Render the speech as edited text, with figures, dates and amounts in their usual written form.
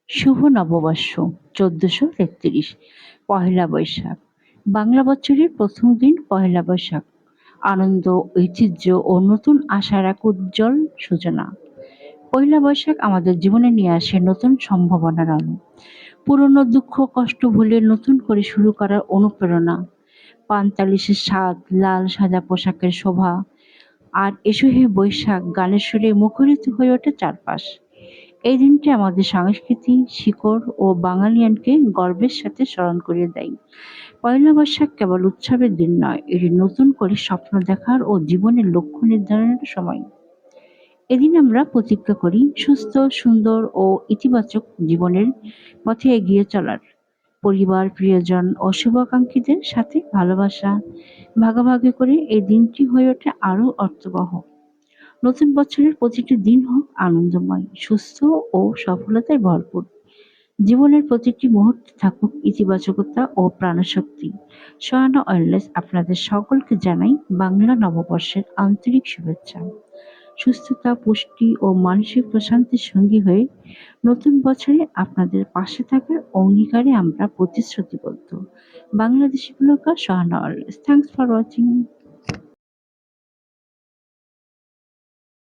শুভ নববর্ষ ১৪৩৩ পহেলা বৈশাখ। বাংলা বছরের প্রথম দিন পহেলা বৈশাখ। আনন্দ, ঐতিহ্য ও নতুন আশার এক উজ্জ্বল সূচনা। পহেলা বৈশাখ আমাদের জীবনে নিয়ে আসে নতুন সম্ভাবনার আলো। পুরনো দুঃখ কষ্ট ভুলে নতুন করে শুরু করার অনুপ্রেরণা। পান্তালিশের স্বাদ, লাল সাদা পোশাকের শোভা আর এসো হে বৈশাখ গানের সুরে মুখরিত হয়ে ওঠে চারপাশ। এই দিনটি আমাদের সংস্কৃতি, শিকড় ও বাঙালিয়ানকে গর্বের সাথে স্মরণ করিয়ে দেয়। পয়লা বৈশাখ কেবল উৎসবের দিন নয়, এটি নতুন করে স্বপ্ন দেখার ও জীবনের লক্ষ্য নির্ধারণের সময়। এদিন আমরা প্রতিজ্ঞা করি সুস্থ, সুন্দর ও ইতিবাচক জীবনের পথে এগিয়ে চলার। পরিবার, প্রিয়জন ও শুভাকাঙ্ক্ষীদের সাথে ভালোবাসা ভাগাভাগি করে এই দিনটি হয়ে ওঠে আরো অর্থবহ। নতুন বছরের প্রতিটি দিন হোক আনন্দময়, সুস্থ ও সফলতায় ভরপুর। জীবনের প্রতিটি মুহূর্তে থাকুক ইতিবাচকতা ও প্রাণশক্তি। সোহানা ওয়েলনেস আপনাদের সকলকে জানাই বাংলা নববর্ষের আন্তরিক শুভেচ্ছা। সুস্থতা, পুষ্টি ও মানসিক প্রশান্তির সঙ্গী হয়ে নতুন বছরে আপনাদের পাশে থাকার অঙ্গীকারে আমরা প্রতিশ্রুতিবদ্ধ। Bangladeshi blogger Sohana wellness. Thanks for watching.